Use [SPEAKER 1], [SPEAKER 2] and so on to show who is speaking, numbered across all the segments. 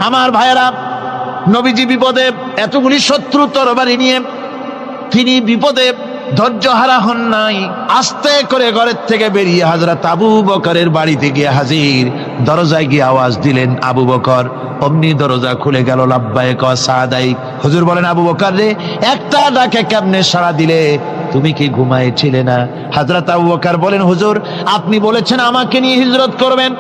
[SPEAKER 1] আমার ভাইয়েরা, নবীজি বিপদে, এতগুলি শত্রু তরবারি নিয়ে তিনি বিপদে ধৈর্যহারা হন নাই। আস্তে করে ঘরের থেকে বেরিয়ে হযরত আবু বকরের বাড়িতে গিয়ে হাজির। দরজায় গিয়ে আওয়াজ দিলেন, আবু বকর। অমনি দরজা খুলে গেল। লাব্বাইক ওয়া সাদাইক। হুজুর বলেন, আবু বকর রে, একটা ডাকে কেমনে সাড়া দিলে? তুমি কি ঘুমাইছিলে না? হযরত আবু বকর বলেন, হুজুর আপনি বলেছেন আমাকে নিয়ে হিজরত করবেন।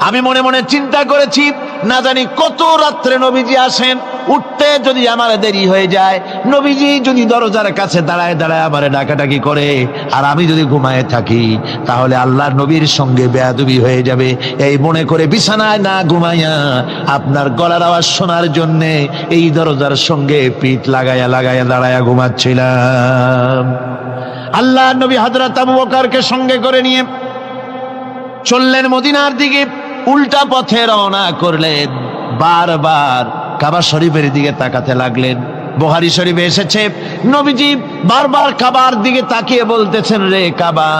[SPEAKER 1] আমি মনে মনে চিন্তা করেছি, না জানি কত রাত্রে নবীজি আসেন, উঠতে যদি আমার দেরি হয়ে যায়, নবীজি যদি দরজার কাছে দাঁড়ায় দাঁড়ায় আমার ডাকাডাকি করে আর আমি যদি ঘুমায় থাকি, তাহলে আল্লাহর নবীর সঙ্গে বেয়াদবি হয়ে যাবে। এই মনে করে বিছানায় না ঘুমাইয়া আপনার গলার আওয়াজ শোনার জন্যে এই দরজার সঙ্গে পিঠ লাগাইয়া লাগাইয়া দাঁড়াইয়া ঘুমাচ্ছিলাম। আল্লাহর নবী হযরত আবু বকরকে সঙ্গে করে নিয়ে চললেন মদিনার দিকে। উল্টা পথে রওনা করলেন। বারবার কাবা শরীফের দিকে তাকাতে লাগলেন। বুখারী শরীফে এসেছে, নবীজি বারবার কাবার দিকে তাকিয়ে বলতেছেন, রে কাবা,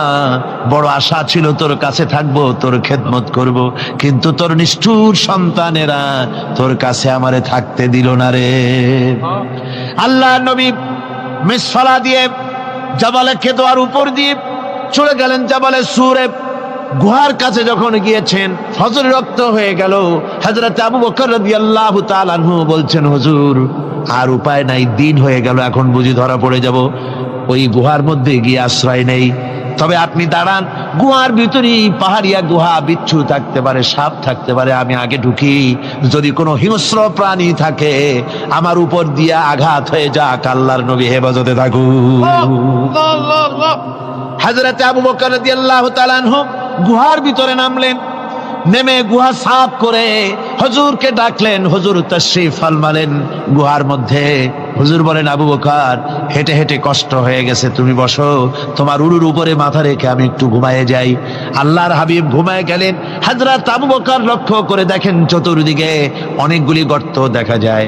[SPEAKER 1] বড় আশা ছিল তোর কাছে থাকবো, তোর খেদমত করব, কিন্তু তোর নিষ্ঠুর সন্তানেরা তোর কাছে আমারে থাকতে দিল না রে। আল্লাহ নবী মিসফালা দিয়ে জাবালে কেদোয়ার উপর দিয়ে চলে গেলেন জাবালে সুরে। গুহার কাছে যখন গিয়েছেন, ফজর রক্ত হয়ে গেল। হযরত আবু বকর রাদিয়াল্লাহু তাআলা আনহু বলছেন, হুজুর আর উপায় নাই, দিন হয়ে গেল, এখন বুঝি ধরা পড়ে যাব। ওই গুহার মধ্যে গিয়ে আশ্রয় নেই। তবে আপনি দাঁড়ান, গুহার ভিতরেই পাহাড়িয়া গুহা, বিচ্ছু থাকতে পারে, সাপ থাকতে পারে, আমি আগে ঢুকি। যদি কোনো হিংস্র প্রাণী থাকে আমার উপর দিয়া আঘাত হয়ে যাক, আল্লাহর নবী হেফাজতে থাকুক। হযরত আবু বকর রাদিয়াল্লাহু তাআলা আনহু গুহার ভিতরে নামলেন। নেমে গুহা সাফ করে হুজুরকে ডাকলেন। হুজুর তাশরীফ ফরমালেন গুহার মধ্যে। হুজুর বলেন, আবু বকর, হেঁটে হেঁটে কষ্ট হয়ে গেছে, তুমি বসো, তোমার উরুর উপরে মাথা রেখে আমি একটু ঘুমায়ে যাই। আল্লাহর হাবিব ঘুমায়ে গেলেন। হযরত আবু বকর লক্ষ্য করে দেখেন চতুর্দিকে অনেকগুলি গর্ত দেখা যায়।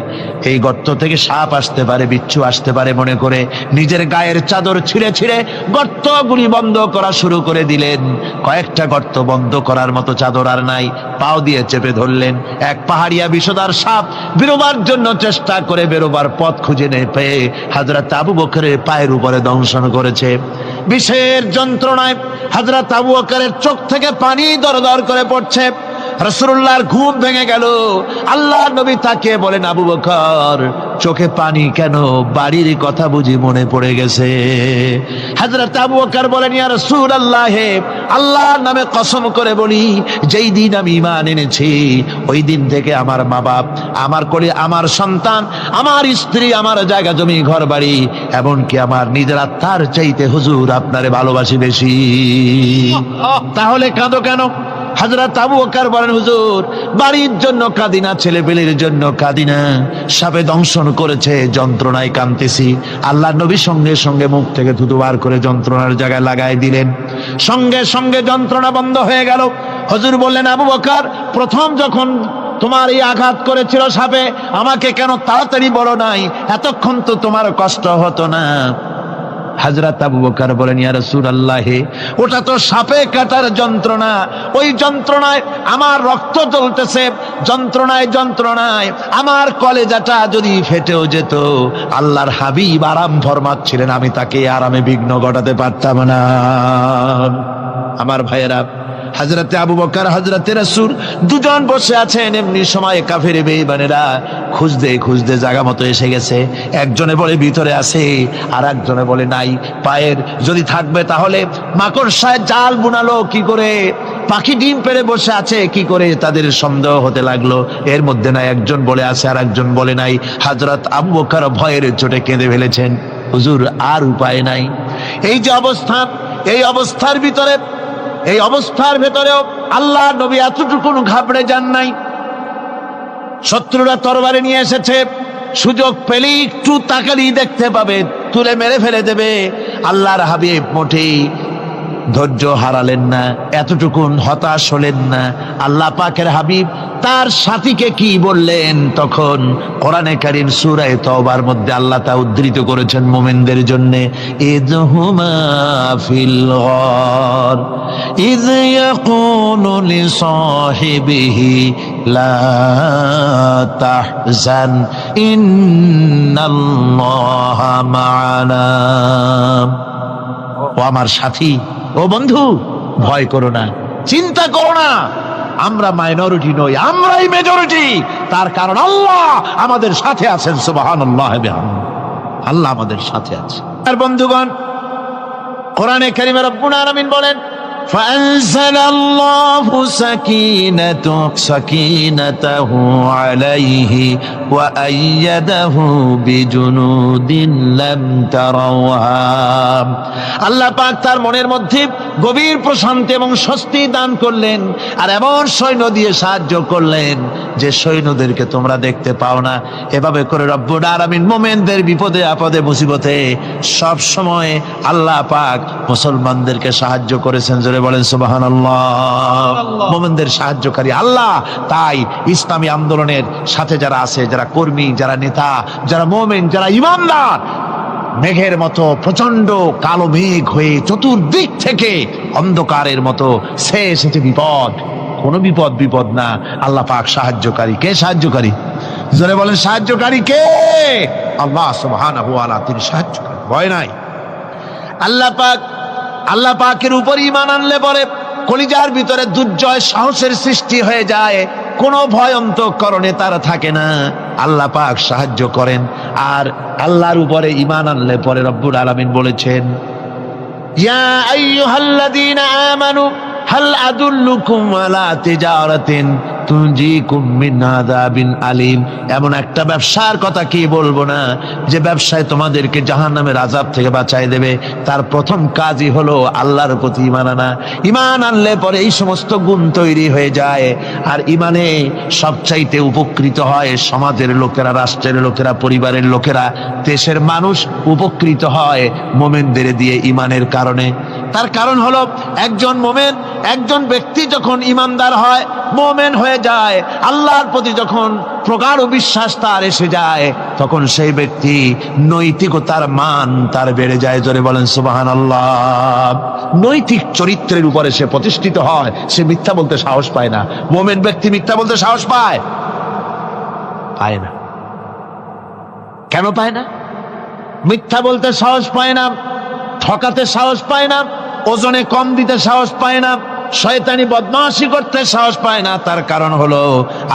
[SPEAKER 1] এই গর্ত থেকে সাপ আসতে পারে, বিচ্ছু আসতে পারে মনে করে নিজের গায়ের চাদর ছিঁড়ে ছিঁড়ে গর্তগুলি বন্ধ করা শুরু করে দিলেন। কয়েকটা গর্ত বন্ধ করার মতো চাদর আর নাই, পাও দিয়ে চেপে ধরলেন। এক পাহাড়িয়া বিষধর সাপ বেরোবার জন্য চেষ্টা করে বেরোবার পথ খুঁজে পেয়ে হযরত আবু বকরের পায়ের উপরে দংশন করেছে। বিষের যন্ত্রণায় হযরত আবু বকরের চোখ থেকে পানি দরদর করে পড়ছে। রাসূলুল্লাহর ঘুম ভেঙে গেল। আল্লাহর নবী তাকে বলেন, আবু বকর, চোখে পানি কেন? বাড়ির কথা বুঝি মনে পড়ে গেছে? হযরত আবু বকর বলেন, ইয়া রাসূলুল্লাহ, আল্লাহর নামে কসম করে বলি, যেই দিন আমি ঈমান এনেছি ওই দিন থেকে আমার মা বাপ, আমার কোলে আমার সন্তান, আমার স্ত্রী, আমার জায়গা জমি ঘর বাড়ি, এমনকি আমার নিজের আত্মার চাইতে হুজুর আপনারে ভালোবাসি বেশি। তাহলে কাঁদো কেন? হযরত আবু বকর বলেন, হুজুর বাড়ির জন্য কাঁদি না, ছেলেপেলের জন্য কাঁদি না, সাপে দংশন করেছে, যন্ত্রণায় কাঁদতেছি। আল্লাহর নবী সঙ্গে সঙ্গে মুখ থেকে থুতু বার করে যন্ত্রণার জায়গায় লাগাই দিলেন। সঙ্গে সঙ্গে যন্ত্রণা বন্ধ হয়ে গেল। হুজুর বললেন, আবু বকর, প্রথম যখন তোমার এই আঘাত করেছিল সাপে, আমাকে কেন তাড়াতাড়ি বলো নাই? এতক্ষণ তো তোমার কষ্ট হতো না। হযরত আবু বকর বলেন, ইয়া রাসূলুল্লাহ, ওটা তো সাপে কাটার যন্ত্রণা, ওই যন্ত্রণায় আমার রক্ত জ্বলতেছে, যন্ত্রণায় যন্ত্রণায় আমার কলেজাটা যদি ফেটেও যেত। আল্লাহর হাবিব আরাম ফরমাচ্ছিলেন, আমি তাকে আরামে বিঘ্ন ঘটাতে পারতাম না। আমার ভাইয়েরা, হযরতে আবু বকর, হযরতে রাসূল দুজন বসে আছেন। এমনি সময় কাফের বেঈমানেরা খুঁজতে খুঁজতে জায়গা মতো এসে গেছে। একজনে বলে ভিতরে আছে, আর একজনে বলে নাই। পায়ের যদি থাকবে তাহলে মাকড়সায় জাল বুনালো কি করে? পাখি ডিম পেড়ে বসে আছে কি করে? তাদের সন্দেহ হতে লাগলো। এর মধ্যে নাই একজন বলে আছে আর একজন বলে নাই। হযরত আবু বকর ভয়ের চোটে কেঁদে ফেলেছেন, হুজুর আর উপায় নাই। এই যে অবস্থা, এই অবস্থার ভেতরেও আল্লাহ নবী এতটুকু ঘাবড়ে যান নাই। শত্রুরা তরবারি নিয়ে এসেছে, সুযোগ পেলেই একটু তাকালেই দেখতে পাবে, তুলে মেরে ফেলে দেবে। আল্লাহর হাবিব মোটেই ধৈর্য হারালেন না, এতটুকুন হতাশ হলেন না। আল্লাহ পাকের হাবিব তার সাথীকে কি বললেন? তখন কোরআনে কারীম সূরা তাওবার মধ্যে আল্লাহ তা উদ্ধৃত করেছেন মুমিনদের জন্য, ইযহুমা ফিল গার ইয ইয়াকুলু লিসাহিবিহি লা তাহজান ইন্নাল্লাহা মা'ানা। ও আমার সাথী, ও বন্ধু, ভয় করো না, চিন্তা করো না, আমরা মাইনরিটি নই, আমরাই মেজরিটি। তার কারণ আল্লাহ আমাদের সাথে আছেন। সুবহানাল্লাহ বিহামদিহি, আল্লাহ আমাদের সাথে আছে। আর বন্ধুগণ, কোরআনে কারীমে রব্বুল আলামিন বলেন, فأنزل الله سكينته عليه وأيده بجنود لم تروها। আল্লাহ পাক তার মনের মধ্যে গভীর প্রশান্তি এবং স্বস্তি দান করলেন, আর এমন সৈন্য দিয়ে সাহায্য করলেন যে সৈন্যদেরকে তোমরা দেখতে পাও না। এভাবে করে রব্বুল আলামিন মুমিনদের বিপদে আপদে মুসিবতে সব সময় আল্লাহ পাক মুসলমানদেরকে সাহায্য করেছেন। জোরে বলেন সুবহানাল্লাহ। মুমিনদের সাহায্যকারী আল্লাহ। তাই ইসলামী আন্দোলনের সাথে যারা আছে, যারা কর্মী, যারা নেতা, যারা মুমিন, যারা ঈমানদার, মেঘের মতো প্রচন্ড কালো মেঘ হয়ে চতুর্দিক থেকে অন্ধকারের মতো সে এসেছে বিপদ, কোন বিপদ না। আল্লাহ পাক সাহায্যকারী। কে সাহায্যকারী? জোরে বলেন, সাহায্যকারী কে? আল্লাহ সুবহানাহু ওয়া তাআলা, তিনি সাহায্যকারী, ভয় নাই। আল্লাহ পাকের উপর ঈমান আনলে পরে কলিজার ভিতরে দুর্জয় সাহসের সৃষ্টি হয়ে যায়, কোনো ভয় অন্তঃকরণে তার থাকে না। আল্লাহ পাক সাহায্য করেন। আর আল্লাহর উপরে ঈমান আনলে পরে রব্বুল আলামিন বলেছেন, ইয়া আইয়ুহাল্লাযীনা আমানু হাল আদুল্লুকুম আলা তিজারাতিন তুনজিকুম মিন আযাবিন আলীম। এমন একটা ব্যবসার কথা কি বলবো না যে ব্যবসায় তোমাদেরকে জাহান্নামের আযাব থেকে বাঁচায় দেবে। তার প্রথম কাজই হলো আল্লাহর প্রতি ঈমান আনা। ঈমান আনলে পরে এই সমস্ত গুণ তৈরি হয়ে যায়। আর ঈমানে সবচাইতে উপকৃত হয় সমাজের লোকেরা, রাষ্ট্রের লোকেরা, পরিবারের লোকেরা, দেশের মানুষ উপকৃত হয় মুমিনদের দিয়ে ঈমানের কারণে। তার কারণ হলো একজন মুমিন, একজন ব্যক্তি যখন ঈমানদার হয়, মুমিন হয়ে যায়, আল্লাহর প্রতি যখন প্রগাঢ় বিশ্বাস তার এসে যায়, তখন সেই ব্যক্তি নৈতিকতার মান তার বেড়ে যায়। জোরে বলেন সুবহানাল্লাহ। নৈতিক চরিত্রের উপরে সে প্রতিষ্ঠিত হয়, সে মিথ্যা বলতে সাহস পায় না। মুমিন ব্যক্তি মিথ্যা বলতে সাহস পায় না। কেন পায় না? মিথ্যা বলতে সাহস পায় না, ঠকাতে সাহস পায় না, ওজনে কম দিতে সাহস পায় না, শয়তানি বদমাশি করতে সাহস পায় না। তার কারণ হলো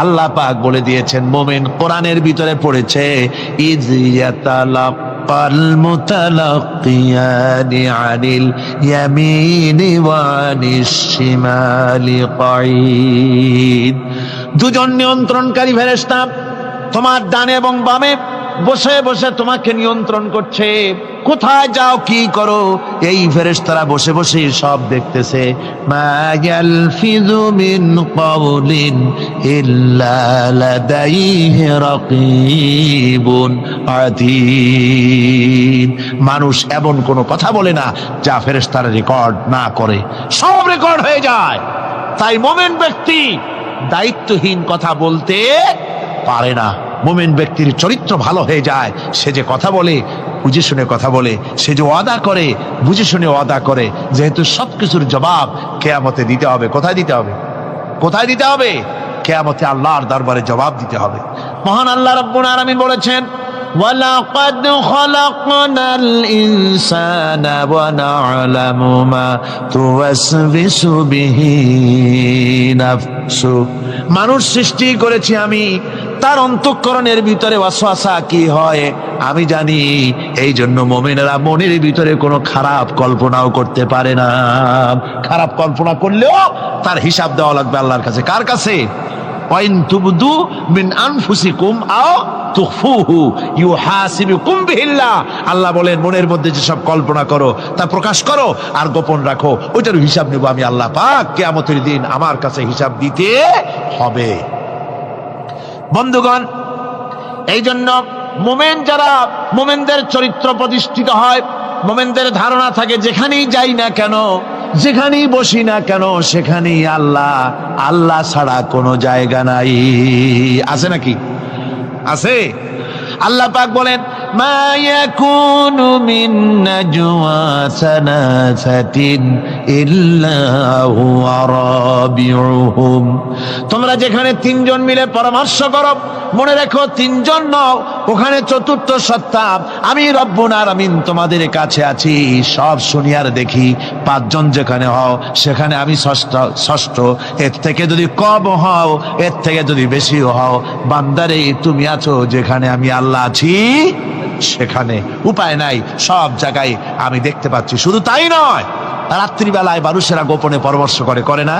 [SPEAKER 1] আল্লাহ পাক বলে দিয়েছেন, মুমিন কোরআনের ভিতরে পড়েছে, ইয ইয়াতালাক্কাল মুতালাক্কিয়ানি আনিল ইয়ামিনি ওয়া আনিশ শিমালি কাঈদ। দুজন নিয়ন্ত্রণকারী ফেরেশতা তোমার ডানে এবং বামে বসে বসে তোমাকে নিয়ন্ত্রণ করছে। কোথায় যাও, কি করো, এই ফেরেশতারা বসে বসে সব দেখতেছে। মা ইয়ালফিযু মিন কাওলিন ইল্লা লাদাইহি রাকীবুন আতীদ। মানুষ এমন কোনো কথা বলে না যা ফেরেশতারা রেকর্ড না করে, সব রেকর্ড হয়ে যায়। তাই মুমিন ব্যক্তি দায়িত্বহীন কথা বলতে পারে না। মুমিন ব্যক্তির চরিত্র ভালো হয়ে যায়। সে যে কথা বলে বুঝে শুনে কথা বলে, সে যে ওয়াদা করে বুঝে শুনে ওয়াদা করে। যেহেতু সবকিছুর জবাব কিয়ামতে দিতে হবে। কোথায় দিতে হবে? কোথায় দিতে হবে? কিয়ামতে আল্লাহর দরবারে জবাব দিতে হবে। মহান আল্লাহ রাব্বুল আলামিন বলেছেন, ওয়ালাকাদ খালাকনাল ইনসানা ওয়া না'লামু মা তুওয়াসবিসু বিহি নাফসু। মানুষ সৃষ্টি করেছি আমি, তার অন্তঃকরণের ভিতরে ওয়াসওয়াসা কি হয় আমি জানি। এই জন্য মুমিনেরা মনের ভিতরে কোনো খারাপ কল্পনাও করতে পারে না। খারাপ কল্পনা করলেও তার হিসাব দেওয়া লাগবে আল্লাহর কাছে। কার কাছে? ওয়াইন তুবদু মিন আনফুসিকুম আও তুখফুহু ইউহাসিবুকুম বিহিল্লাহ। আল্লাহ বলেন, মনের মধ্যে যেসব কল্পনা করো তা প্রকাশ করো আর গোপন রাখো, ওইটার হিসাব নেব আমি আল্লাহ পাক। কিয়ামতের দিন আমার কাছে হিসাব দিতে হবে। বন্ধুগণ, এই জন্য মুমিন যারা, মুমিনদের চরিত্র প্রতিষ্ঠিত হয়, মুমিনদের ধারণা থাকে যেখানেই যাই না কেন, যেখানেই বসি না কেন, সেখানেই আল্লাহ, আল্লাহ ছাড়া কোনো জায়গা নাই। আছে নাকি? আছে। আল্লাহ পাক বলেন, মা ইয়াকুনু মিন নাজওয়া সালাসাতিন ইল্লা হুয়া রাবিউহুম। তোমরা যেখানে তিনজন মিলে পরামর্শ করো, মনে রেখো তিনজন নও, ওখানে চতুর্থ সত্তা আমি রব্বুল আলামিন তোমাদের কাছে আছি। সব শুনি আর দেখি, পাঁচজন যেখানে হও সেখানে আমি ষষ্ঠ। এর থেকে যদি কম হও, এর থেকে যদি বেশি হও, বান্দারে তুমি আছো যেখানে আমি আল্লাহ আছি সেখানে। উপায় নাই, সব জায়গায় আমি দেখতে পাচ্ছি। শুধু তাই নয়, রাত্রিবেলায় মানুষেরা গোপনে পরামর্শ করে না?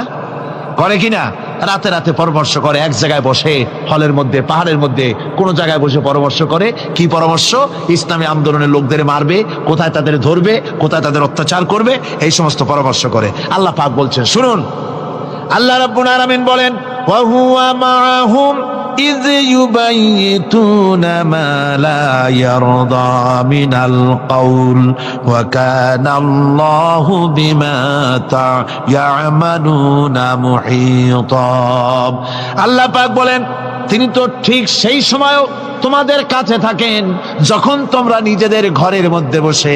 [SPEAKER 1] করে কিনা? রাতে রাতে পরামর্শ করে, এক জায়গায় বসে, হলের মধ্যে, পাহাড়ের মধ্যে, কোন জায়গায় বসে পরামর্শ করে। কি পরামর্শ? ইসলামী আন্দোলনের লোকদের মারবে, কোথায় তাদের ধরবে, কোথায় তাদের অত্যাচার করবে, এই সমস্ত পরামর্শ করে। আল্লাহ পাক বলছেন, শুনুন, আল্লাহ রাব্বুল আলামিন বলেন, ওয়া হুয়া মাআহুম ইয ইউবাইতুনা মা লা ইয়ারদা মিনাল কাউল ওয়া কানা আল্লাহু বিমা তা'য়ামালুনা মুহীতা। আল্লাহ পাক বলেন, তিনি তো ঠিক সেই সময়ও তোমাদের কাছে থাকেন যখন তোমরা নিজেদের ঘরের মধ্যে বসে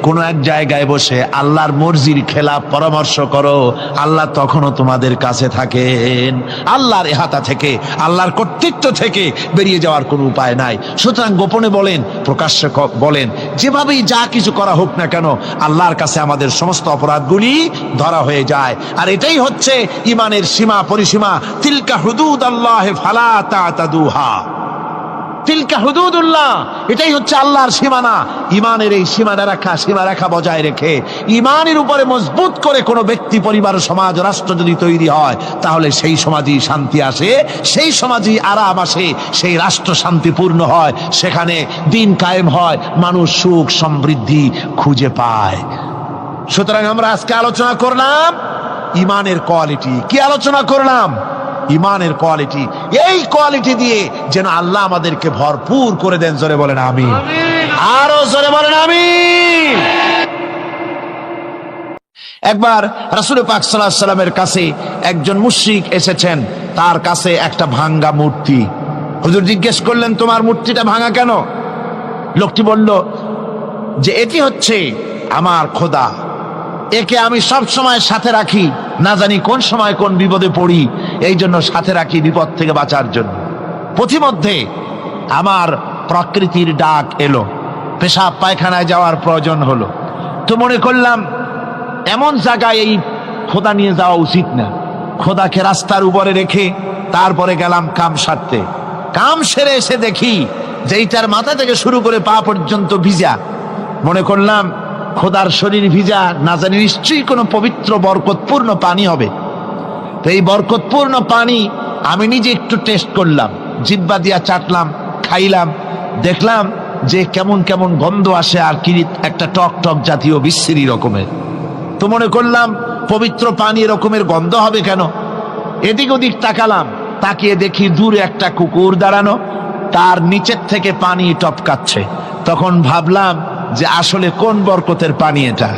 [SPEAKER 1] কোনো এক জায়গায় বসে আল্লাহর মর্জির খেলাফ পরামর্শ করো। আল্লাহ তখনও তোমাদের কাছে থাকেন। আল্লাহর ইহাতা থেকে, আল্লাহর কর্তৃত্ব থেকে বেরিয়ে যাওয়ার কোনো উপায় নাই। সুতরাং গোপনে বলেন, প্রকাশ্যে বলেন, যেভাবেই যা কিছু করা হোক না কেন, আল্লাহর কাছে আমাদের সমস্ত অপরাধগুলি ধরা হয়ে যায়। আর এটাই হচ্ছে ইমানের সীমা পরিসীমা। তিলকা হুদুদাল্লাহ ফালা তা'তাদুহা। তিলকা হুদুদুল্লাহ, এটাই হচ্ছে আল্লাহর সীমানা। ইমানের এই সীমারেখা বজায় রেখে ইমানের উপরে মজবুত করে কোনো ব্যক্তি, পরিবার, সমাজ, রাষ্ট্র যদি তৈরি হয়, তাহলে সেই সমাজই শান্তি আসে, সেই সমাজই আরাম আসে, সেই রাষ্ট্র শান্তিপূর্ণ হয়, সেখানে দিন কায়েম হয়, মানুষ সুখ সমৃদ্ধি খুঁজে পায়। সুতরাং আমরা আজকে আলোচনা করলাম ইমানের কোয়ালিটি। কি আলোচনা করলাম? ইমানের কোয়ালিটি। এই কোয়ালিটি দিয়ে যেন আল্লাহ আমাদেরকে ভরপুর করে দেন। জোরে বলেন আমিন। আরো জোরে বলেন আমিন। একবার রাসূল পাক সাল্লাল্লাহু আলাইহি সাল্লামের কাছে একজন মুশরিক এসেছেন, তার কাছে একটা ভাঙ্গা মূর্তি। হুজুর জিজ্ঞেস করলেন, তোমার মূর্তিটা ভাঙা কেন? লোকটি বলল যে এটি হচ্ছে আমার খোদা, একে আমি সব সময় সাথে রাখি, না জানি কোন সময় কোন বিপদে পড়ি, এই জন্য সাথে রাখি বিপদ থেকে বাঁচার জন্য। পথিমধ্যে আমার প্রকৃতির ডাক এলো, পেশাব পায়খানায় যাওয়ার প্রয়োজন হলো, তো মনে করলাম এমন জায়গায় এই খোদা নিয়ে যাওয়া উচিত না। খোদাকে রাস্তার উপরে রেখে তারপরে গেলাম কাম সারতে। কাম সেরে এসে দেখি যে এইটার মাথা থেকে শুরু করে পা পর্যন্ত ভিজা। মনে করলাম খোদার শরীর ভিজা, না জানি নিশ্চয়ই কোনো পবিত্র বরকতপূর্ণ পানি হবে। তো এই বরকতপূর্ণ পানি আমি নিজে একটু টেস্ট করলাম, জিহ্বা দিয়া চাটলাম, খাইলাম, দেখলাম যে কেমন কেমন গন্ধ আসে, আর কি একটা টক টক জাতীয় বিশ্রী রকমের। তো মনে করলাম পবিত্র পানি এরকমের গন্ধ হবে কেন? এদিক ওদিক তাকালাম, তাকিয়ে দেখি দূরে একটা কুকুর দাঁড়ানো, তার নিচের থেকে পানি টপকাচ্ছে। তখন ভাবলাম যে আসলে কোন বরকতের পানি এটা।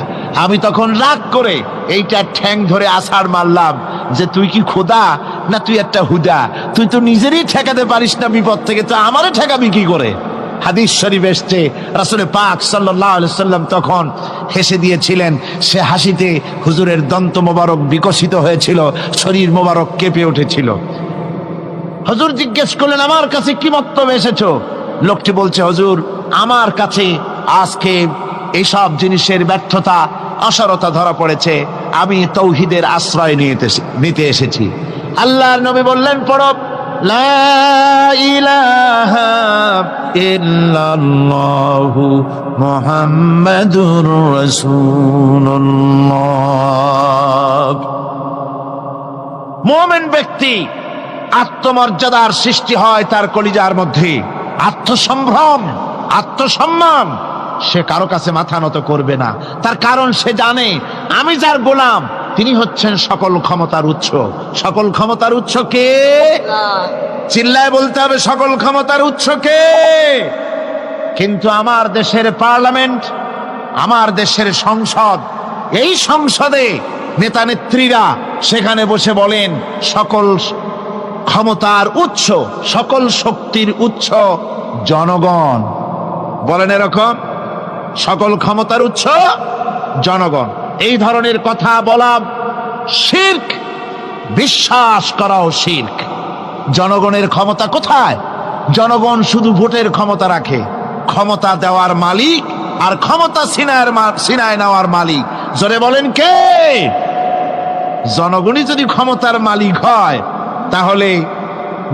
[SPEAKER 1] আমি তখন রাগ করে এইটা ঠ্যাং ধরে আছাড় মারলাম যে তুই কি খোদা না তুই একটা হুদা? তুই তো নিজেরই ঠেকাতে পারিস না বিপদ থেকে, তো আমারে ঠেকাবি কি করে? হাদিস শরীফ এসছে, রাসূল পাক সাল্লাল্লাহু আলাইহি সাল্লাম তখন হেসে দিয়েছিলেন। সে হাসিতে হুজুরের দন্ত মোবারক বিকশিত হয়েছিল, শরীর মোবারক কেঁপে উঠেছিল। হুজুর জিজ্ঞেস করলেন, আমার কাছে কি বক্তব্য এসেছো? লোকটি বলছে, হুজুর আমার কাছে আজকে এইসব জিনিসের ব্যর্থতা, অসারতা ধরা পড়েছে, আমি তৌহিদের আশ্রয় নিতে এসেছি। আল্লাহর নবী বললেন, পড়ো লা ইলাহা ইল্লাল্লাহু মুহাম্মাদুর রাসূলুল্লাহ। মুমিন ব্যক্তি আত্মমর্যাদার সৃষ্টি হয় তার কলিজার মধ্যে, আত্মসম্ভ্রম, আত্মসম্মান। সে কারো কাছে মাথা নত করবে না, তার কারণ সে জানে আমি যার গোলাম তিনি হচ্ছেন সকল ক্ষমতার উৎস। সকল ক্ষমতার উৎস কে? চিল্লায় বলতে হবে, সকল ক্ষমতার উৎস কে? কিন্তু আমার দেশের পার্লামেন্ট, আমার দেশের সংসদ, এই সংসদে নেতা নেত্রীরা সেখানে বসে বলেন সকল ক্ষমতার উৎস, সকল শক্তির উৎস জনগণ। বলেন এরকম সকল ক্ষমতার উৎস জনগণ। এই ধরনের কথা বলা শিরক, বিশ্বাস করাও শিরক। জনগণের ক্ষমতা কোথায়? জনগণ শুধু ভোটের ক্ষমতা রাখে, ক্ষমতা দেওয়ার মালিক আর ক্ষমতা ছিনায় নেওয়ার মালিক জোরে বলেন কে? জনগণই যদি ক্ষমতার মালিক হয় তাহলে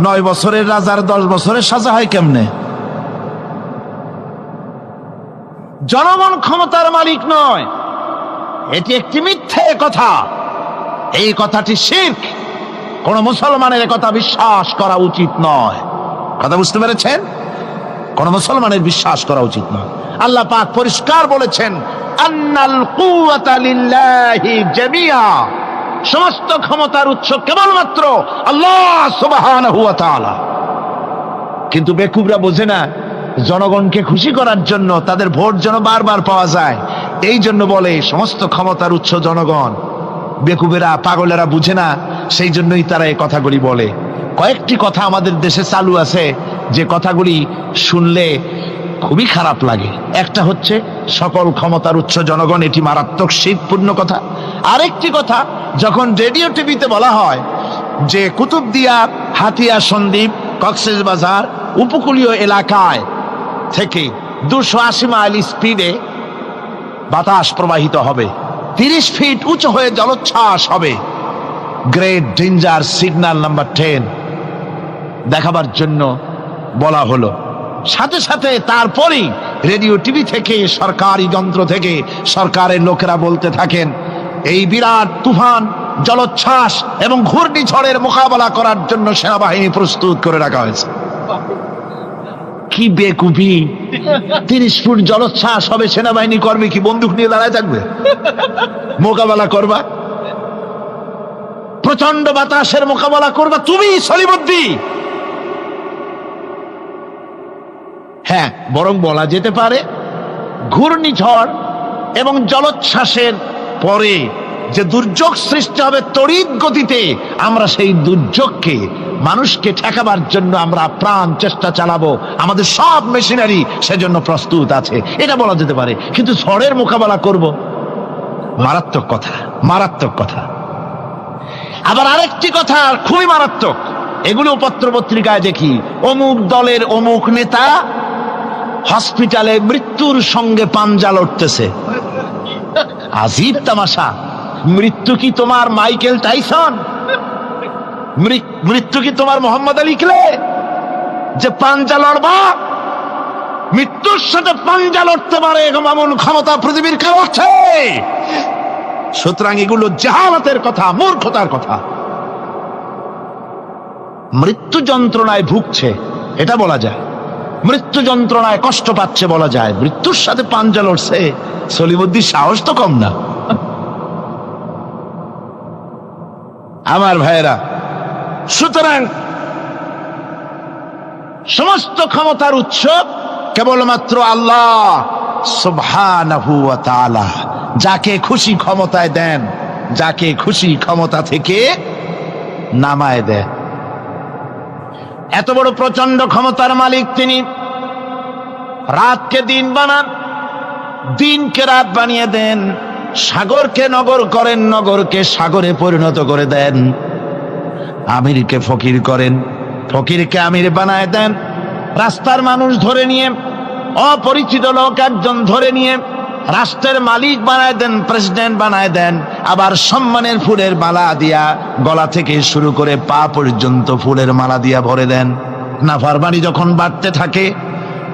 [SPEAKER 1] 9 বছরের রাজার 10 বছরের সাজা হয় কেমনে? জনগণ ক্ষমতার মালিক নয়, এটি একটি মিথ্যে কথা। এই কথাটি শিরক। কোন মুসলমানের কথা বিশ্বাস করা উচিত নয়। কথা বুঝতে পেরেছেন? কোন মুসলমানের বিশ্বাস করা উচিত নয়। আল্লাহ পাক পরিষ্কার বলেছেন, আন্নাল কুওয়াতা লিল্লাহি জামিআ, সমস্ত ক্ষমতার উৎস কেবলমাত্র আল্লাহ সুবহানাহু ওয়া তাআলা। কিন্তু বেকুবরা বোঝে না, জনগণকে খুশি করার জন্য, তাদের ভোট যেন বারবার পাওয়া যায়, এই জন্য বলে সমস্ত ক্ষমতার উৎস জনগণ। বেকুবেরা, পাগলেরা বুঝে না, সেই জন্যই তারা এই কথাগুলি বলে। কয়েকটি কথা আমাদের দেশে চালু আছে যে কথাগুলি শুনলে খুবই খারাপ লাগে। একটা হচ্ছে সকল ক্ষমতার উৎস জনগণ, এটি মারাত্মক শিরকপূর্ণ কথা। আরেকটি কথা, যখন রেডিও টিভিতে বলা হয় যে কুতুবদিয়া, হাতিয়া সন্দ্বীপ, কক্সবাজার উপকূলীয় এলাকায় থেকে 280 মাইল স্পিডে বাতাস প্রবাহিত হবে, 30 ফিট উঁচু হয়ে জলোচ্ছ্বাস হবে, গ্রেট ডেঞ্জার সিগন্যাল নাম্বার 10 দেখাবার জন্য বলা হলো। সাথে সাথে তারপরেই রেডিও টিভি থেকে, সরকারি যন্ত্র থেকে সরকারের লোকেরা বলতে থাকেন, এই বিরাট তুফান, জলোচ্ছ্বাস এবং ঘূর্ণিঝড়ের মোকাবেলা করার জন্য সেনাবাহিনী প্রস্তুত করে রাখা হয়েছে। কি বেকুবি! 30 ফুট জলোচ্ছ্বাস হবে, সেনাবাহিনী কর্মী কি বন্দুক নিয়ে দাঁড়ায় থাকবে? মোকাবেলা করবা, প্রচন্ড বাতাসের মোকাবেলা করবা তুমি সলিমুদ্দি। হ্যাঁ, বরং বলা যেতে পারে ঘূর্ণিঝড় এবং জলোচ্ছ্বাসের পরে যে দুর্যোগ সৃষ্টি হবে তড়িৎ গতিতে, আমরা সেই দুর্যোগকে, মানুষকে ঠেকাবার জন্য আমরা প্রাণ চেষ্টা চালাবো, আমাদের সব মেশিনারি সেজন্য প্রস্তুত আছে, এটা বলা যেতে পারে। কিন্তু ঝড়ের মোকাবেলা করব, মারাত্মক কথা, মারাত্মক কথা। আবার আরেকটি কথা খুবই মারাত্মক, এগুলো পত্র পত্রিকায় দেখি, অমুক দলের অমুক নেতা হসপিটালে মৃত্যুর সঙ্গে পাঞ্জা লড়তেছে। আজীব তামাশা! মৃত্যু কি তোমার মাইকেল টাইসন? মৃত্যু কি তোমার মোহাম্মদ আলী ক্লে যে পাঞ্জা লড়বা? মৃত্যুর সাথে পাঞ্জা লড়তে পারে এমন ক্ষমতা পৃথিবীর কেউ আছে? সুতরাং এগুলো জাহালাতের কথা, মূর্খতার কথা। মৃত্যু যন্ত্রণায় ভুগছে এটা বলা যায়, মৃত্যু যন্ত্রণায় কষ্ট পাচ্ছে বলা যায়, মৃত্যুর সাথে পাঞ্জা লড়ছে, সলিমুদ্দিন সাহস তো কম না। আমার ভাইয়েরা, সুতরাং সমস্ত ক্ষমতার উৎস কেবলমাত্র আল্লাহ সুবহানাহু ওয়া তাআলা। যাকে খুশি ক্ষমতায় দেন, যাকে খুশি ক্ষমতা থেকে নামায় দেন। এত বড় প্রচন্ড ক্ষমতার মালিক তিনি। রাতকে দিন বানান, দিনকে রাত বানিয়ে দেন, সাগরকে নগর করেন, নগরকে সাগরে পরিণত করে দেন, আমিরকে ফকির করেন, ফকিরকে আমির বানায় দেন, রাস্তার মানুষ ধরে নিয়ে, অপরিচিত লোক একজন ধরে নিয়ে রাষ্ট্রের মালিক বানায় দেন, প্রেসিডেন্ট বানায় দেন। আবার সম্মানের ফুলের মালা দিয়া গলা থেকে শুরু করে পা পর্যন্ত ফুলের মালা দিয়া ভরে দেন। নাফরমানি যখন বাড়তে থাকে,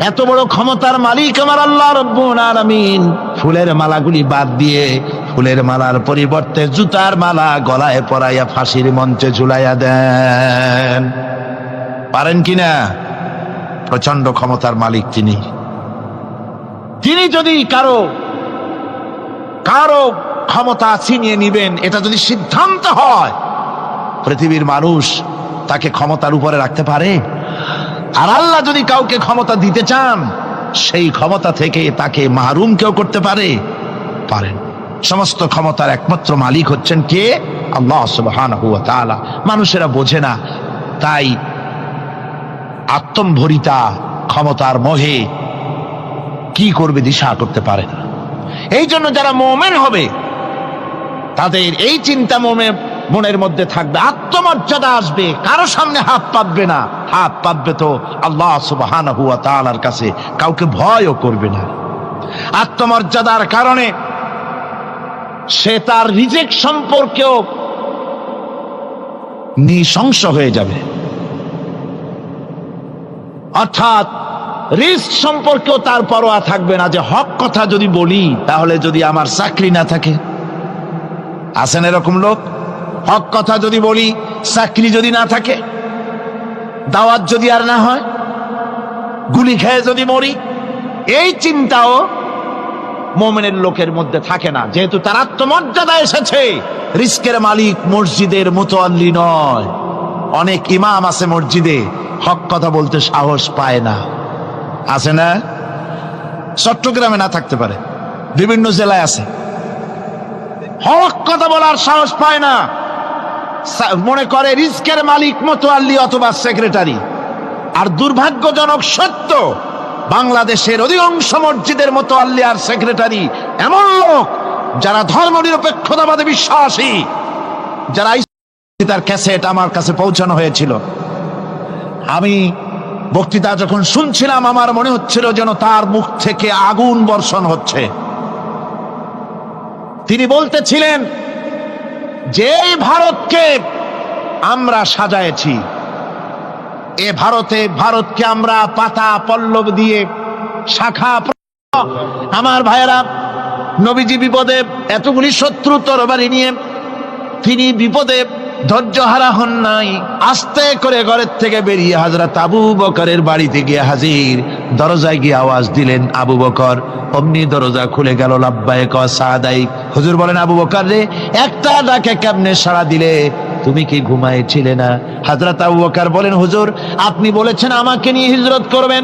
[SPEAKER 1] এত বড় ক্ষমতার মালিক আমার আল্লাহ রব্বুল আলামিন ফুলের মালাগুলি বাদ দিয়ে ফুলের মালার পরিবর্তে জুতার মালা গলায় পরাইয়া ফাঁসির মঞ্চে ঝুলাইয়া দেন। পারেন কিনা? প্রচন্ড ক্ষমতার মালিক তিনি। তিনি যদি কারো ক্ষমতা ছিনিয়ে নিবেন, এটা যদি সিদ্ধান্ত হয়, পৃথিবীর মানুষ তাকে ক্ষমতার উপরে রাখতে পারে? আর আল্লাহ যদি কাউকে ক্ষমতা দিতে চান, সেই ক্ষমতা থেকে তাকে মাহরুম কেউ করতে পারে? পারেন। সমস্ত ক্ষমতার একমাত্র মালিক হচ্ছেন কে? আল্লাহ সুবহানাহু ওয়া তাআলা। মানুষেরা বোঝে না, তাই আত্মম্ভরিতা ক্ষমতার মোহে কি করবে দিশা করতে পারে না। এই জন্য যারা মুমিন হবে তাদের এই চিন্তা মনের মধ্যে থাকবে, আত্মমর্যাদা আসবে, কারো সামনে হাত পাতবে না, হাত পাতবে তো আল্লাহ সুবহানাহু ওয়া তাআলার কাছে, কাউকে ভয়ও করবে না। আত্মমর্যাদার কারণে সে তার রিজিক সম্পর্কেও নৃশংস হয়ে যাবে, অর্থাৎ রিস্ক সম্পর্কেও তার পরোয়া থাকবে না যে হক কথা যদি বলি তাহলে যদি আমার চাকরি না থাকে। আছেন এরকম লোক, হক কথা যদি বলি চাকরি যদি না থাকে, দাওয়াত যদি আর না হয়, গুলি খেয়ে যদি মরি, এই চিন্তাও মুমিনের লোকের মধ্যে থাকে না, যেহেতু তার আত্মমর্যাদা এসেছে। রিস্কের মালিক মসজিদের মুতাল্লি নয়। অনেক ইমাম আছে মসজিদে, হক কথা বলতে সাহস পায় না। আছে না? চট্টগ্রামে না থাকতে পারে, বিভিন্ন জেলায় আছে, হক কথা বলার সাহস পায় না। মনে করে রিস্কের মালিক মুতাল্লি অথবা সেক্রেটারি। আর দুর্ভাগ্যজনক সত্য, বাংলাদেশের অধিকাংশ মসজিদের মুতাল্লি আর সেক্রেটারি এমন লোক যারা ধর্মনিরপেক্ষতাবাদে বিশ্বাসী, যারা তার ক্যাসেট আমার কাছে পৌঁছানো হয়েছিল। আমি বক্তৃতা যখন শুনছিলাম আমার মনে হচ্ছিল যেন তার মুখ থেকে আগুন বর্ষণ হচ্ছে। তিনি বলতেছিলেন যে ভারতকে আমরা সাজায়েছি, এ ভারতকে আমরা পাতা পল্লব দিয়ে শাখা। আমার ভাইয়েরা, নবীজি বিপদে, এতগুলি শত্রু তরবারি নিয়ে তিনি বিপদে ধৈর্যহারা হন নাই। আস্তে করে ঘরের থেকে বেরিয়ে হযরত আবু বকরের বাড়িতে গিয়ে হাজির। দরজায় গিয়ে আওয়াজ দিলেন আবু বকর, অমনি দরজা খুলে গেল। লাব্বাইক ওয়া সাদাইক। হুজুর বলেন, আবু বকর রে, একটা ডাকে কেমনে সাড়া দিলে? তুমি কি ঘুমাইছিলে না? হযরত আবু বকর বলেন, হুজুর আপনি বলেছেন আমাকে নিয়ে হিজরত করবেন,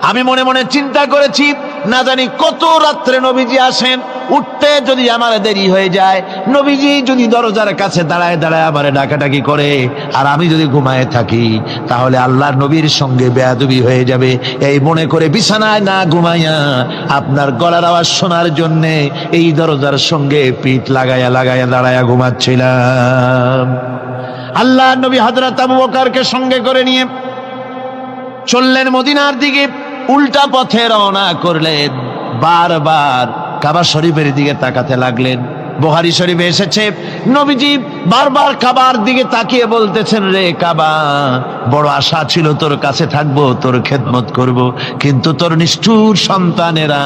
[SPEAKER 1] আমি মনে মনে চিন্তা করেছি না জানি কত রাত্রে নবীজি আসেন, উঠতে যদি আমার দেরি হয়ে যায়, নবীজি যদি দরজার কাছে দাঁড়ায় দাঁড়ায় আমার ডাকাডাকি করে আর আমি যদি ঘুমায় থাকি, তাহলে আল্লাহর নবীর সঙ্গে বেয়াদবি হয়ে যাবে। এই মনে করে বিছানায় না ঘুমাইয়া আপনার গলার আওয়াজ শোনার জন্য এই দরজার সঙ্গে পিঠ লাগাইয়া লাগাইয়া দাঁড়াইয়া ঘুমাচ্ছিলাম। আল্লাহর নবী হযরত আবু বকরকে সঙ্গে করে নিয়ে চললেন মদিনার দিকে। উল্টা পথে রওনা করলেন, বারবার কাবা শরীফের দিকে তাকাতে লাগলেন। বুখারী শরীফে এসেছে, নবীজি বারবার কাবার দিকে তাকিয়ে বলতেছেন, রে কাবা, বড় আশা ছিল তোর কাছে থাকবো, তোর খেদমত করব, কিন্তু তোর নিষ্ঠুর সন্তানেরা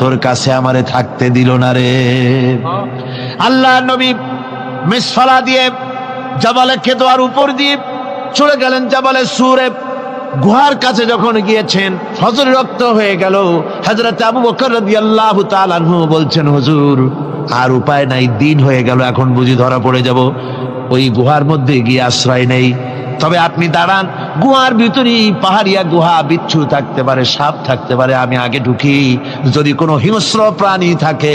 [SPEAKER 1] তোর কাছে আমারে থাকতে দিল না রে। আল্লাহ নবী মিসফালা দিয়ে জাবালে কেদোয়ার উপর দিয়ে চলে গেলেন জাবালে সুরে। গুহার কাছে যখন গিয়েছেন, ফজর রক্ত হয়ে গেল। হযরত আবু বকর রাদিয়াল্লাহু তাআলা আনহু বলছেন, হুজুর আর উপায় নাই, দিন হয়ে গেল, এখন বুঝি ধরা পড়ে যাব, ওই গুহার মধ্যে গিয়ে আশ্রয় নেই। তবে আপনি দাঁড়ান, গুহার ভিতরেই পাহাড়িয়া গুহা, বিচ্ছু থাকতে পারে, সাপ থাকতে পারে, আমি আগে ঢুকি, যদি কোনো হিংস্র প্রাণী থাকে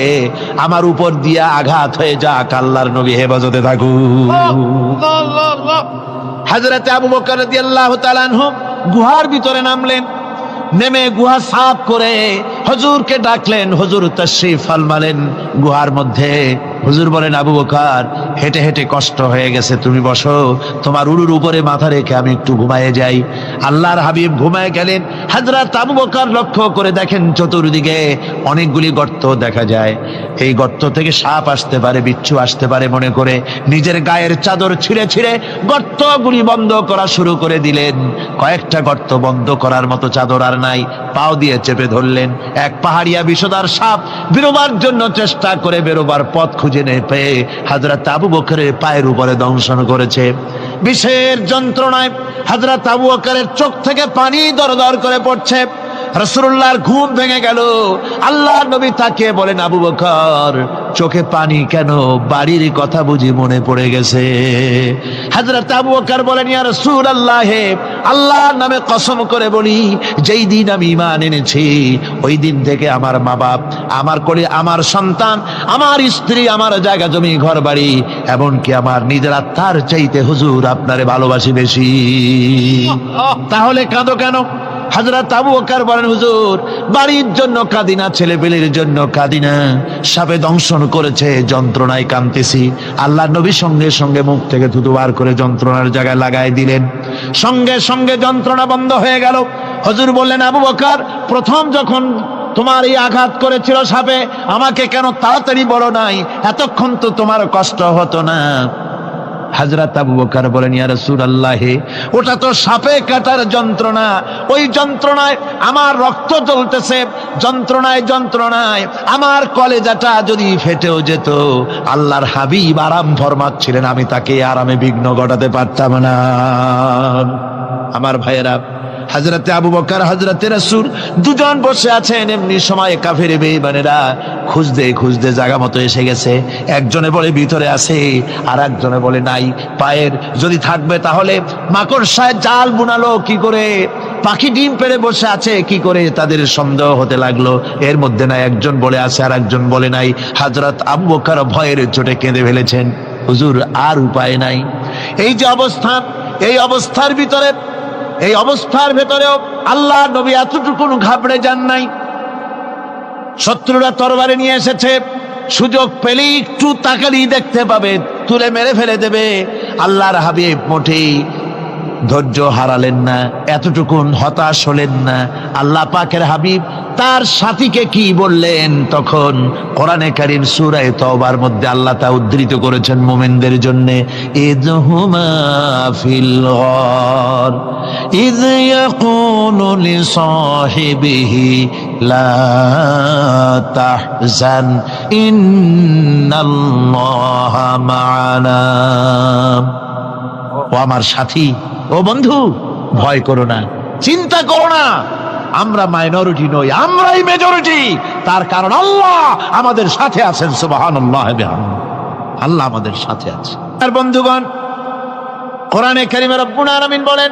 [SPEAKER 1] আমার উপর দিয়ে আঘাত হয়ে যাক, আল্লাহর নবী হেফাজতে থাকুক। হযরত আবু বকর রাদিয়াল্লাহু তাআলা আনহু গুহার ভিতরে নামলেন। নেমে গুহা সাফ করে হুজুরকে ডাকলেন। হুজুর তাশরীফ ফরমালেন গুহার মধ্যে। হুজুর বলেন, আবু বকর হেঁটে হেঁটে কষ্ট হয়ে গেছে, তুমি বসো, তোমার উরুর উপরে মাথা রেখে আমি একটু ঘুমায়ে যাই। আল্লাহর হাবিব ঘুমায়ে গেলেন। হযরত আবু বকর লক্ষ্য করে দেখেন চতুর্দিকে অনেকগুলি গর্ত দেখা যায়। এই গর্ত থেকে সাপ আসতে পারে, বিচ্ছু আসতে পারে মনে করে নিজের গায়ের চাদর ছিঁড়ে ছিঁড়ে গর্তগুলি বন্ধ করা শুরু করে দিলেন। কয়েকটা গর্ত বন্ধ করার মতো চাদর আর নাই, পাও দিয়ে চেপে ধরলেন। এক পাহাড়িয়া বিষধর সাপ বেরোবার জন্য চেষ্টা করে বেরোবার পথ খুঁজে না পেয়ে হযরত আবু বকরের পায়ের উপরে দংশন করেছে। বিষের যন্ত্রণায় হযরত আবু বকরের চোখ থেকে পানি দরদর করে পড়ছে। রাসূলুল্লাহর ঘুম ভেঙে গেল। আল্লাহর নবী তাকিয়ে বলেন, আবু বকর চোখে পানি কেন? বাড়ির কথা বুঝি মনে পড়ে গেছে? হযরত আবু বকর বলেন, ইয়া রাসূলুল্লাহ, আল্লাহর নামে কসম করে বলি, যেই দিন আমি ঈমান এনেছি ওই দিন থেকে আমার মা বাপ, আমার কোলে আমার সন্তান, আমার স্ত্রী, আমার জায়গা জমি ঘর বাড়ি, এমনকি আমার নিজের আত্মার চাইতে হুজুর আপনারে ভালোবাসি বেশি। তাহলে কাঁদো কেন? হযরত আবু বকর বলেন, হুজুর বাড়ির জন্য কাঁদি না, ছেলেপেলের জন্য কাঁদি না, সাপে দংশন করেছে, যন্ত্রণায় কাঁদতেছি। আল্লাহ নবী সঙ্গে সঙ্গে মুখ থেকে থুতু বার করে যন্ত্রণার জায়গায় লাগাই দিলেন, সঙ্গে সঙ্গে যন্ত্রণা বন্ধ হয়ে গেল। হুজুর বললেন, আবু বকর প্রথম যখন তোমার এই আঘাত করেছিল সাপে, আমাকে কেন তাড়াতাড়ি বলো নাই, এতক্ষণ তো তোমার কষ্ট হতো না। হযরত আবু বকর বলেন, ইয়া রাসূলুল্লাহ, ওটা তো সাপে কাটার যন্ত্রণা, ওই যন্ত্রণায় আমার রক্ত জ্বলতেছে, যন্ত্রণায় আমার কলেজাটা যদি ফেটেও যেত, আল্লাহর হাবিব আরাম ফরমাচ্ছিলেন, আমি তাকে আরামে বিঘ্ন ঘটাতে পারতাম না। আমার ভাইয়েরা, হযরতে আবু বকর হযরতে রাসূল দুজন বসে আছেন, এমনি সময় কাফের বেঈমানেরা খুঁজতে জায়গা মতো এসে গেছে। একজনে বলে ভিতরে আছে, আর একজনে বলে নাই। পায়ের যদি থাকবে তাহলে মাকড়সায় জাল বুনালো কি করে, পাখি ডিম পেড়ে বসে আছে কি করে, তাদের সন্দেহ হতে লাগলো। এর মধ্যে নাই একজন বলে আছে আর একজন বলে নাই। হযরত আবু বকর ভয়ের চোটে কেঁদে ফেলেছেন, হুজুর আর উপায় নাই। এই যে অবস্থান, এই অবস্থার ভেতরেও আল্লাহ নবী এতটুকু ঘাবড়ে যান নাই। শত্রুরা তরবারি নিয়ে এসেছে, সুযোগ পেলেই একটু তাকালেই দেখতে পাবে, তুলে মেরে ফেলে দেবে। আল্লাহর হাবিব মোটেই ধৈর্য হারালেন না, এতটুকুন হতাশ হলেন না। আল্লাহ পাকের হাবিব তার সাথীকে কি বললেন, তখন কোরআনে কারীম সূরা তাওবার মধ্যে আল্লাহ তা উদ্ধৃত করেছেন মুমিনদের জন্য, ইযহুমা ফিল গার ইয ইয়াকুলু লিসাহিবিহি লা তাহজান ইন্নাল্লাহা মা'ানা। ও আমার সাথী, ও বন্ধু, ভয় করো না, চিন্তা করো না, আমরা মাইনরিটি নই, আমরাই মেজরিটি। তার কারণ আল্লাহ আমাদের সাথে আছেন। সুবহানাল্লাহ বিহামদিহি, আল্লাহ আমাদের সাথে আছেন। আর বন্ধুগণ, কোরআনে কারীমে রব্বুল আলামিন বলেন,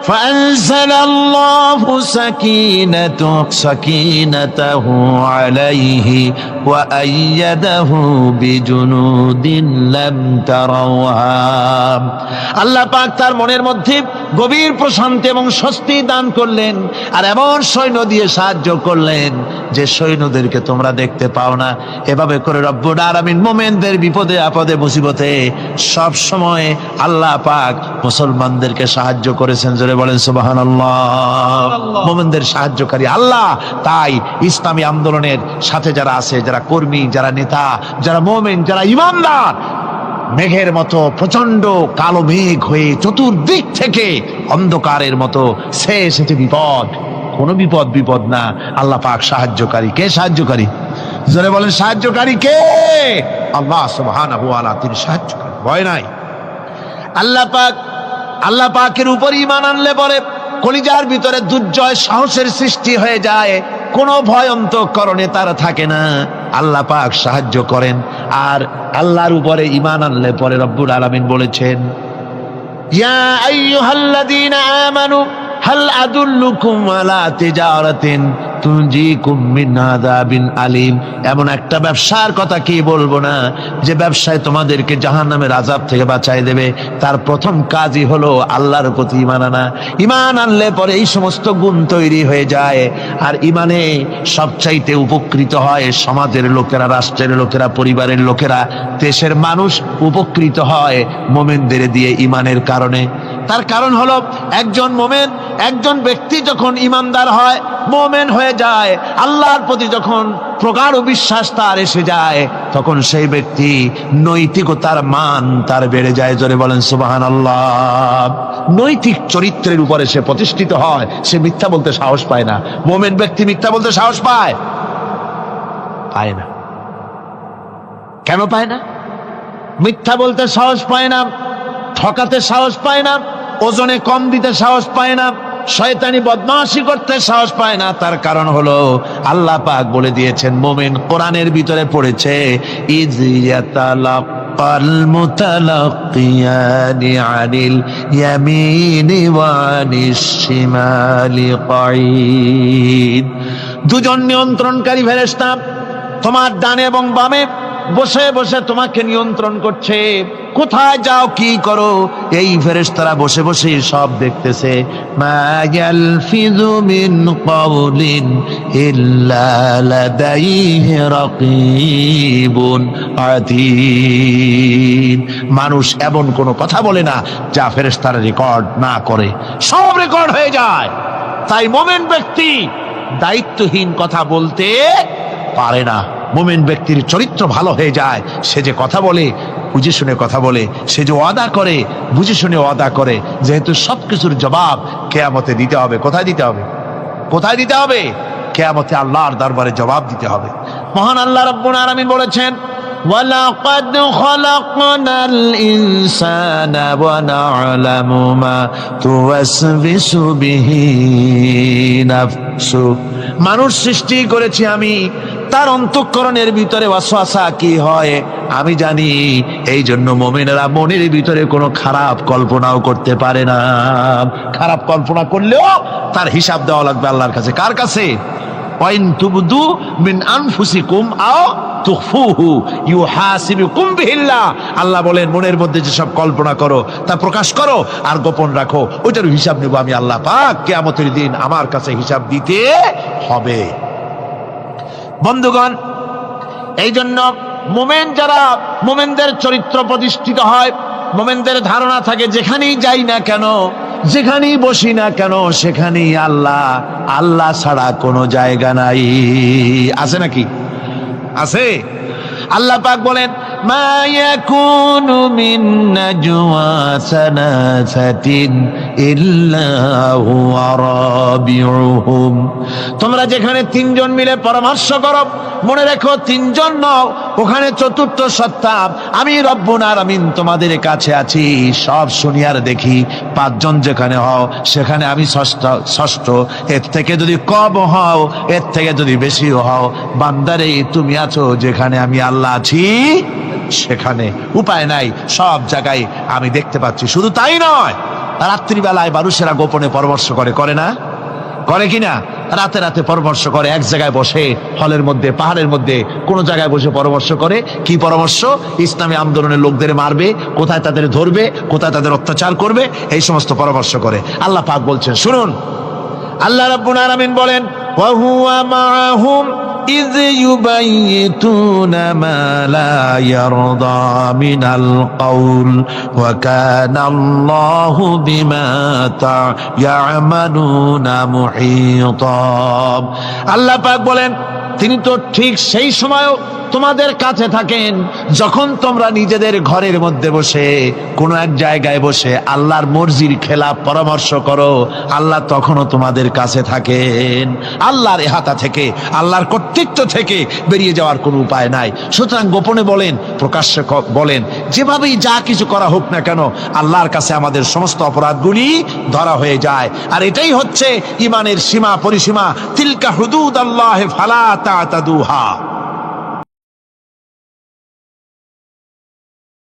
[SPEAKER 1] فأنزل الله سكينته عليه وأيده بجنود لم تروها। আল্লাহ পাক তার মনের মধ্যে গভীর প্রশান্তি এবং স্বস্তি দান করলেন, আর এমন সৈন্য দিয়ে সাহায্য করলেন যে সৈন্যদেরকে তোমরা দেখতে পাও না। এভাবে করে রব্বুল আলামিন মুমিনদের বিপদে আপদে মুসিবতে সব সময় আল্লাহ পাক মুসলমানদেরকে সাহায্য করেছেন। জোরে বলেন সুবহানাল্লাহ। মুমিনদের সাহায্যকারী আল্লাহ। তাই ইসলামী আন্দোলনের সাথে যারা আছে, যারা কর্মী, যারা নেতা, যারা মুমিন, যারা ঈমানদার, মেঘের মতো প্রচন্ড কালো মেঘ হয়ে চতুর্দিক থেকে অন্ধকারের মতো সে এসেছে বিপদ, কোন বিপদ না। আল্লাহ পাক সাহায্যকারী। কে সাহায্যকারী? জোরে বলেন, সাহায্যকারী কে? আল্লাহ সুবহানাহু ওয়া তাআলা, তিনি সাহায্যকারী, ভয় নাই। আল্লাহ পাকের উপর ঈমান আনলে পরে কলিজার ভিতরে দুর্জয় সাহসের সৃষ্টি হয়ে যায়, কোনো ভয় অন্তঃকরণে তার থাকে না। আল্লাহ পাক সাহায্য করেন। আর আল্লাহর উপরে ঈমান আনলে পরে রব্বুল আলামিন বলেছেন, ইয়া আইয়ুহাল্লাযীনা আমানু হাল আদুল্লুকুম আলা তিজারাতিন তুনজিকুম মিন আযাবিন আলীম। এমন একটা ব্যবসার কথা কি বলবো না, যে ব্যবসায় তোমাদেরকে জাহান্নামের আযাব থেকে বাঁচায় দেবে। তার প্রথম কাজই হলো আল্লাহর প্রতি ঈমান আনা। ঈমান আনলে পরে এই সমস্ত গুণ তৈরি হয়ে যায়। আর ঈমানে সবচাইতে উপকৃত হয় সমাজের লোকেরা, রাষ্ট্রের লোকেরা, পরিবারের লোকেরা, দেশের মানুষ উপকৃত হয় মুমিনদের দিয়ে ঈমানের কারণে। তার কারণ হলো একজন মুমিন, একজন ব্যক্তি যখন ঈমানদার হয়, মুমিন হয়ে যায়, আল্লাহর প্রতি যখন প্রগাঢ় বিশ্বাস তার এসে যায়, তখন সেই ব্যক্তি নৈতিকতার মান তার বেড়ে যায়। জোরে বলেন সুবহানাল্লাহ। নৈতিক চরিত্রের উপরে সে প্রতিষ্ঠিত হয়, সে মিথ্যা বলতে সাহস পায় না। মুমিন ব্যক্তি মিথ্যা বলতে সাহস পায় না। কেন পায় না? মিথ্যা বলতে সাহস পায় না, ঠকাতে সাহস পায় না, ওজনে কম দিতে সাহস পায় না, শয়তানি বদমাশি করতে সাহস পায় না। তার কারণ হলো আল্লাহ পাক বলে দিয়েছেন, মুমিন কোরআনের ভিতরে পড়েছে, ইয ইয়াতালাক্কাল মুতালাক্কিয়ানি আনিল ইয়ামিনি ওয়া আনিশ শিমালি কাঈদ। দুজন নিয়ন্ত্রণকারী ফেরেশতা তোমার ডানে এবং বামে বসে বসে তোমাকে নিয়ন্ত্রণ করছে, কোথায় যাও কি করো এই ফেরেশতারা বসে বসে সব দেখতেছে। মা ইয়ালফিযু মিন কাওলিন ইল্লা লাদাইহি রাকীবুন আতীদ। মানুষ এমন কোনো কথা বলে না যা ফেরেশতারা রেকর্ড না করে, সব রেকর্ড হয়ে যায়। তাই মুমিন ব্যক্তি দায়িত্বহীন কথা বলতে পারে না। মুমিন ব্যক্তির চরিত্র ভালো হয়ে যায়, সে যে কথা বলে বুঝে শুনে কথা বলে, সে যে ওয়াদা করে বুঝে শুনে ওয়াদা করে, যেহেতু সবকিছুর জবাব কিয়ামতে দিতে হবে। কোথায় দিতে হবে? কোথায় দিতে হবে? কিয়ামতে আল্লাহর দরবারে জবাব দিতে হবে। মহান আল্লাহ রাব্বুল আলামিন বলেছেন, ওয়ালাকাদ খালাকনাল ইনসানা ওয়া না'লামু মা তুওয়াসবিসু বিহি নাফসু। মানুষ সৃষ্টি করেছি আমি, তার অন্তঃকরণের ভিতরে ওয়াসওয়াসা কি হয় আমি জানি। এই জন্য মুমিনেরা মনের ভিতরে কোনো খারাপ কল্পনাও করতে পারে না। খারাপ কল্পনা করলেও তার হিসাব দেওয়া লাগবে আল্লাহর কাছে। কার কাছে? ওয়াইন তুবদু মিন আনফুসিকুম আও তুখফুহু ইউহাসিবুকুম বিহিল্লাহ। আল্লাহ বলেন, মনের মধ্যে যেসব কল্পনা করো তা প্রকাশ করো আর গোপন রাখো, ওইটার হিসাব নেব আমি আল্লাহ পাক। কিয়ামতের দিন আমার কাছে হিসাব দিতে হবে। বন্ধুগণ, এই জন্য মুমিন যারা, মুমিনদের চরিত্র প্রতিষ্ঠিত হয়, মুমিনদের ধারণা থাকে যেখানেই যাই না কেন, যেখানেই বসি না কেন, সেখানেই আল্লাহ, আল্লাহ ছাড়া কোনো জায়গা নাই। আছে নাকি? আছে। আল্লাহ পাক বলেন, মা ইয়াকুনু মিন নাজওয়া সালাসাতিন ইল্লা হুয়া রাবিউহুম। তোমরা যেখানে তিনজন মিলে পরামর্শ করো, মনে রেখো তিনজন নও, ওখানে চতুর্থ সত্তা আমি রব্বুল আলামিন তোমাদের কাছে আছি। সব শুনি আর দেখি। পাঁচজন যেখানে হও সেখানে আমি ষষ্ঠ। এর থেকে যদি কম হও, এর থেকে যদি বেশি হও, বান্দারে তুমি আছো যেখানে আমি আল্লাহ আছি সেখানে। উপায় নাই, সব জায়গায় আমি দেখতে পাচ্ছি। শুধু তাই নয়, রাত্রিবেলায় মানুষেরা গোপনে পরামর্শ করে, করে না? করে কিনা? রাতে রাতে পরামর্শ করে, এক জায়গায় বসে, হলের মধ্যে, পাহাড়ের মধ্যে, কোন জায়গায় বসে পরামর্শ করে। কি পরামর্শ? ইসলামী আন্দোলনের লোকদের মারবে, কোথায় তাদের ধরবে, কোথায় তাদের অত্যাচার করবে, এই সমস্ত পরামর্শ করে। আল্লাহ পাক বলছেন, শুনুন, আল্লাহ রাব্বুল আলামিন বলেন, ওয়া হুয়া মাআহুম ইয ইউবাইয়িতুনা মা লা ইয়ারদা মিনাল কাউল ওয়া কানা আল্লাহু বিমা তা'য়ামালুনা মুহীতা। আল্লাহ পাক বলেন, তিনি তো ঠিক সেই সময়ও তোমাদের কাছে থাকেন যখন তোমরা নিজেদের ঘরের মধ্যে বসে, কোনো এক জায়গায় বসে আল্লাহর মর্জির খেলাফ পরামর্শ করো। আল্লাহ তখনও তোমাদের কাছে থাকেন। আল্লাহর ইহাতা থেকে, আল্লাহর কর্তৃত্ব থেকে বেরিয়ে যাওয়ার কোনো উপায় নাই। সুতরাং গোপনে বলেন, প্রকাশ্যে বলেন, যেভাবেই যা কিছু করা হোক না কেন, আল্লাহর কাছে আমাদের সমস্ত অপরাধগুলি ধরা হয়ে যায়। আর এটাই হচ্ছে ইমানের সীমা পরিসীমা। তিলকা হুদুদাল্লাহ ফালা তা'তাদুহা।